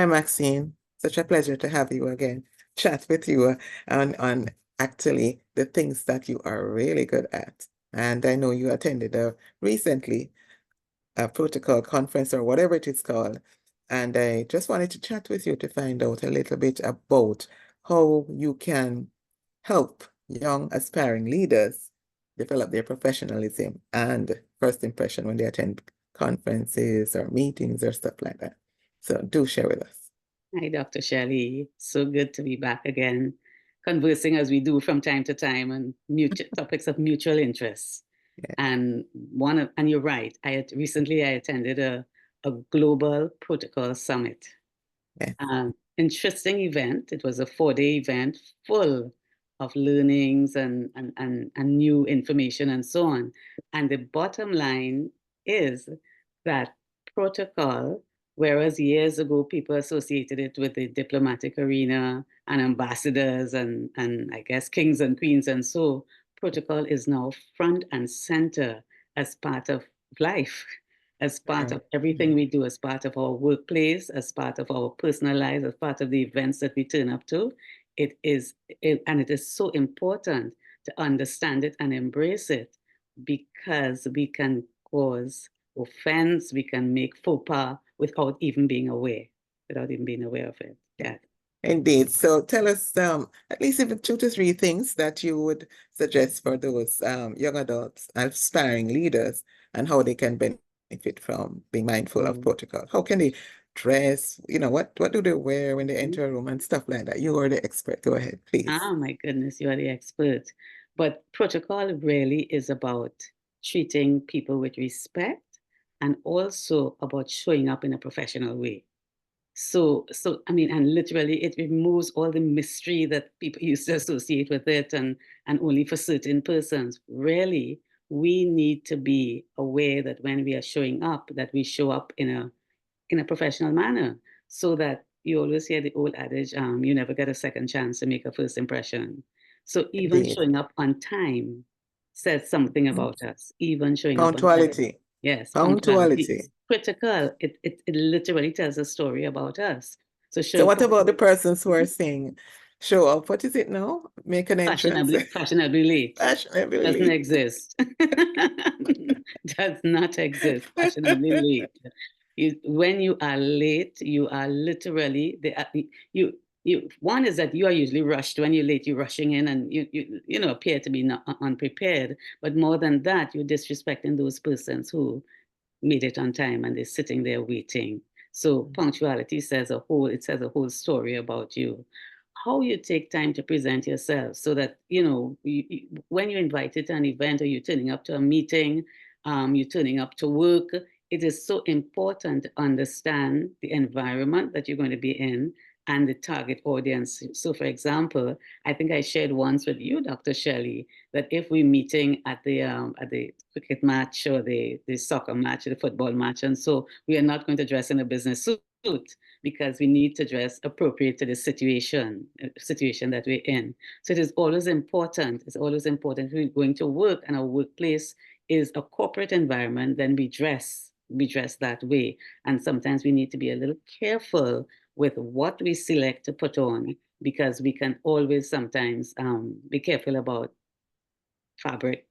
Hi, Maxine. Such a pleasure to have you again. Chat with you on actually the things that you are really good at. And I know you attended recently a protocol conference or whatever it is called. And I just wanted to chat with you to find out a little bit about how you can help young aspiring leaders develop their professionalism and first impression when they attend conferences or meetings or stuff like that. So do share with us. Hi, Dr. Shelly. So good to be back again, conversing as we do from time to time on topics of mutual interest. Yeah. And you're right. Recently I attended a global protocol summit. Yes. Interesting event. It was a 4-day event full of learnings and new information and so on. And the bottom line is that protocol, whereas years ago people associated it with the diplomatic arena and ambassadors and I guess kings and queens and so, protocol is now front and center as part of life, as part of everything we do, as part of our workplace, as part of our personal lives, as part of the events that we turn up to. It is so important to understand it and embrace it, because we can cause offense, we can make faux pas without even being aware, of it. Yeah. Indeed. So tell us at least even 2 to 3 things that you would suggest for those young adults, aspiring leaders, and how they can benefit from being mindful of protocol. How can they dress? What do they wear when they enter a room and stuff like that? You are the expert. Go ahead, please. Ah, my goodness, you are the expert. But protocol really is about treating people with respect and also about showing up in a professional way. So I mean, and literally it removes all the mystery that people used to associate with it and only for certain persons. Really, we need to be aware that when we are showing up, that we show up in a professional manner, so that you always hear the old adage, you never get a second chance to make a first impression. So even Indeed. showing up on time says something about us. Even showing up on time. Punctuality. Yes, Punctuality. is critical. It literally tells a story about us. So what about the persons who are saying, show up? What is it now? Make an entrance. Fashionably late. Fashionably Doesn't late. exist. Does not exist. Fashionably late. When you are late, you are literally one is that you are usually rushed. When you're late, you're rushing in and you appear to be not unprepared. But more than that, you're disrespecting those persons who made it on time and they're sitting there waiting. So punctuality says a whole story about you. How you take time to present yourself, so that when you're invited to an event or you're turning up to a meeting, you're turning up to work, it is so important to understand the environment that you're going to be in and the target audience. So for example, I think I shared once with you, Dr. Shelley, that if we're meeting at the cricket match or the soccer match or the football match, and so we are not going to dress in a business suit, because we need to dress appropriate to the situation that we're in. So it is always important. It's always important if we're going to work and our workplace is a corporate environment, then we dress that way. And sometimes we need to be a little careful with what we select to put on, because we can always sometimes be careful about fabric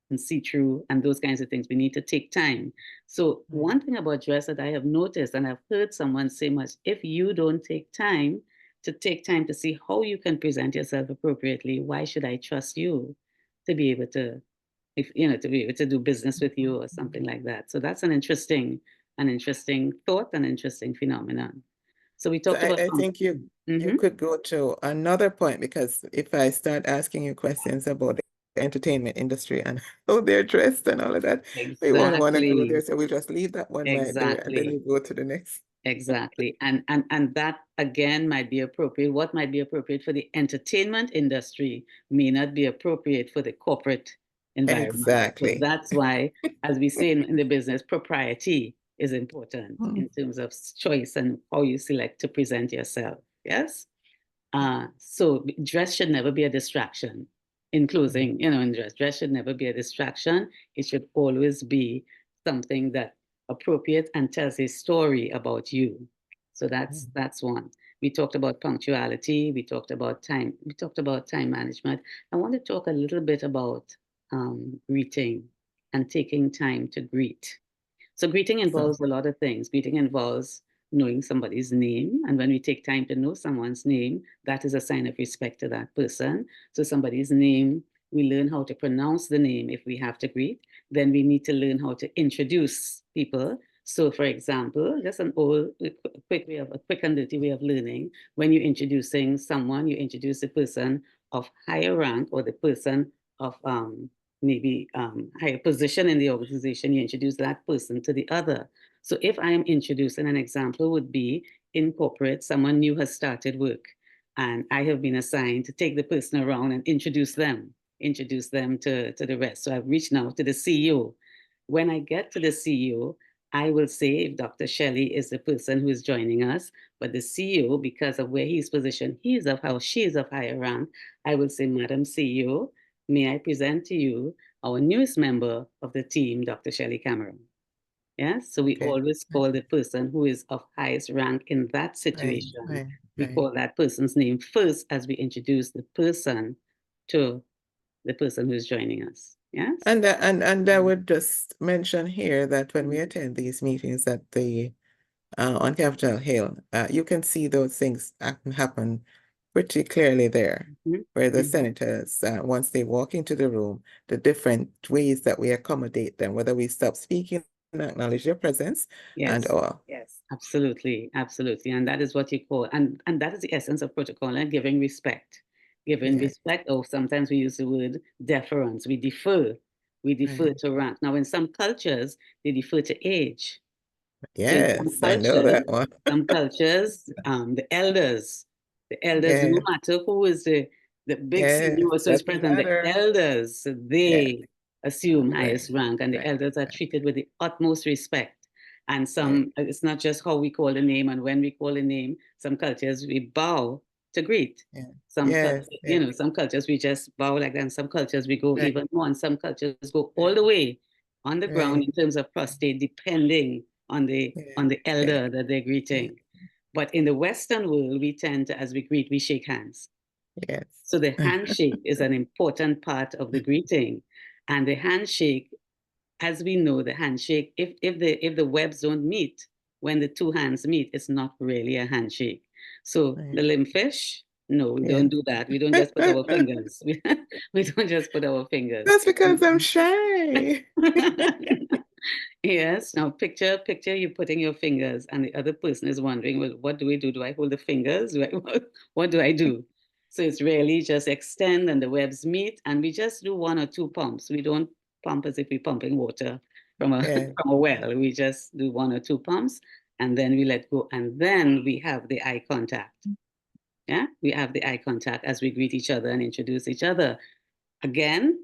and see-through and those kinds of things. We need to take time. So one thing about dress that I have noticed, and I've heard someone say much, if you don't take time to see how you can present yourself appropriately, why should I trust you to be able to, to be able to do business with you or something like that? So that's an interesting thought, an interesting phenomenon. So we talked about. I think you could go to another point, because if I start asking you questions about the entertainment industry and how they're dressed and all of that, we won't want to go there. So we'll just leave that one right there, and then you go to the next. Exactly. And that again might be appropriate. What might be appropriate for the entertainment industry may not be appropriate for the corporate environment. Exactly. So that's why, as we say in the business, propriety is important in terms of choice and how you select to present yourself. Yes. So dress should never be a distraction. In closing, in dress should never be a distraction. It should always be something that appropriate and tells a story about you. So that's one. We talked about punctuality. We talked about time. We talked about time management. I want to talk a little bit about greeting and taking time to greet. So greeting So, involves a lot of things. Greeting involves knowing somebody's name. And when we take time to know someone's name, that is a sign of respect to that person. So somebody's name, we learn how to pronounce the name if we have to greet. Then we need to learn how to introduce people. So for example, just an old quick way of a quick and dirty way of learning. When you're introducing someone, you introduce the person of higher rank or the person of maybe higher position in the organization, you introduce that person to the other. So if I am introducing, an example would be in corporate, someone new has started work and I have been assigned to take the person around and introduce them to the rest. So I've reached now to the CEO. When I get to the CEO, I will say if Dr. Shelly is the person who is joining us, but the CEO, because of where he's positioned, he is of how she is of higher rank, I will say, Madam CEO, may I present to you our newest member of the team, Dr. Shelly Cameron. Yes, so we okay. always call the person who is of highest rank in that Right, situation. right, We right. call that person's name first as we introduce the person to the person who's joining us. Yes. And I would just mention here that when we Mhm. attend these meetings at the on Capitol Hill, you can see those things happen pretty clearly there, Mhm. where the Mhm. senators, once they walk into the room, the different ways that we accommodate them, whether we stop speaking and acknowledge their presence and Yes. all. Yes, absolutely, absolutely. And that is what you call, and that is the essence of protocol and giving respect. Giving Yeah, respect, or sometimes we use the word deference. We defer. We defer right. to rank. Now, in some cultures, they defer to age. So in Yes, I know that one. some cultures, the elders, no Yeah, matter who is the big yes, senior, so it's doesn't present, the matter. elders, Yeah, they assume right, highest rank, and the right, elders are right. treated with the utmost respect. And Yeah, some, it's not just how we call the name and when we call the name. Some cultures we bow to greet. yeah. Some Yes, cultures, yes, some cultures we just bow like that. And some cultures we go right, even more, and some cultures go all right, the way on the ground right. in terms of prostate, depending Yeah, on the yeah, elder that they're yeah. greeting. But in the Western world, we tend to, as we greet, we shake hands. Yes. So the handshake is an important part of the greeting. And the handshake, as we know, the handshake, if the webs don't meet, when the two hands meet, it's not really a handshake. So Right. the limb fish, no, we don't Yes. do that. We don't just put our fingers. We don't just put our fingers. That's because I'm shy. Yes. Now picture you putting your fingers and the other person is wondering, well, what do we do? Do I hold the fingers? What do I do? So it's really just extend and the webs meet and we just do one or two pumps. We don't pump as if we're pumping water from a Yeah, from a well. We just do one or two pumps and then we let go. And then we have the eye contact. Yeah, we have the eye contact as we greet each other and introduce each other. Again,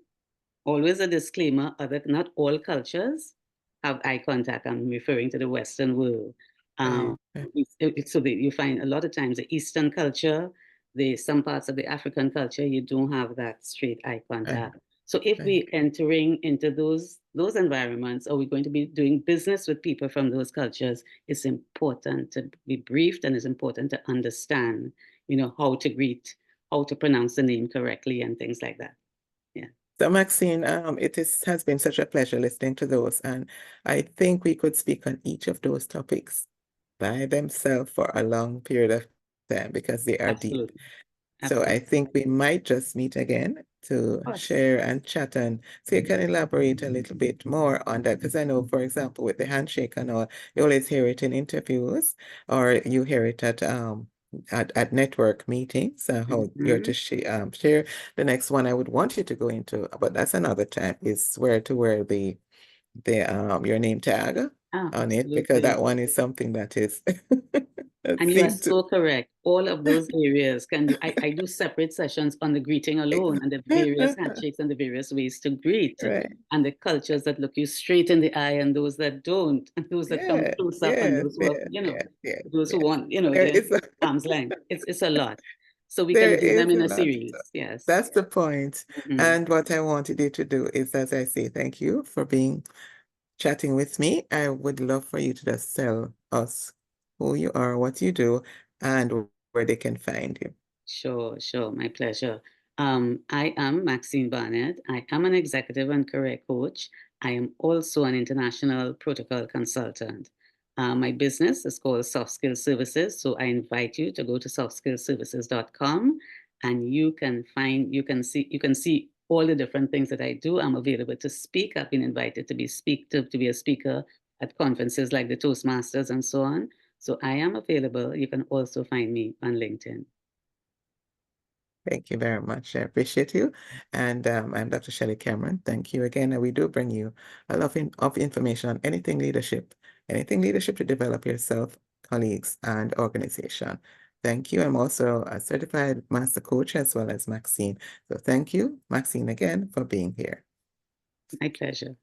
always a disclaimer, not all cultures have eye contact. I'm referring to the Western world. right, Um, right, so you find a lot of times the Eastern culture, some parts of the African culture, you don't have that straight eye right, contact. So if right. we're entering into those environments, or we're going to be doing business with people from those cultures, it's important to be briefed and it's important to understand, how to greet, how to pronounce the name correctly and things like that. Yeah. So Maxine, has been such a pleasure listening to those, and I think we could speak on each of those topics by themselves for a long period of time because they are deep. Absolutely. So I Absolutely. think we might just meet again to Of course. share and chat, and so you can elaborate a little bit more on that. Because I know, for example, with the handshake and all, you always hear it in interviews or you hear it at network meetings, how you're to Mhm. share. The next one I would want you to go into, but that's another time, is where to wear the your name tag on it, because Absolutely. that one is something that is that And you are seems to so correct. All of those areas can do. I do separate sessions on the greeting alone and the various handshakes and the various ways to greet right. and the cultures that look you straight in the eye and those that don't, and those that come Yes, close up and yes, those who are, yes, yes, yes, those who yes. want, There the is a arm's length. It's a lot. So we there can do is them in a a lot. series. Yes. That's the point. Mhm. And what I wanted you to do is, as I say, thank you for being chatting with me. I would love for you to just tell us who you are, what you do, and where they can find you. Sure, my pleasure. I am Maxine Barnett. I am an executive and career coach. I am also an international protocol consultant. My business is called Soft Skill Services. So I invite you to go to softskillservices.com and you can see all the different things that I do. I'm available to speak. I've been invited to be a speaker at conferences like the Toastmasters and so on. So I am available. You can also find me on LinkedIn. Thank you very much. I appreciate you. And I'm Dr. Shelly Cameron. Thank you again. And we do bring you a lot of information on anything leadership to develop yourself, colleagues, and organization. Thank you. I'm also a certified master coach as well as Maxine. So thank you, Maxine, again for being here. My pleasure.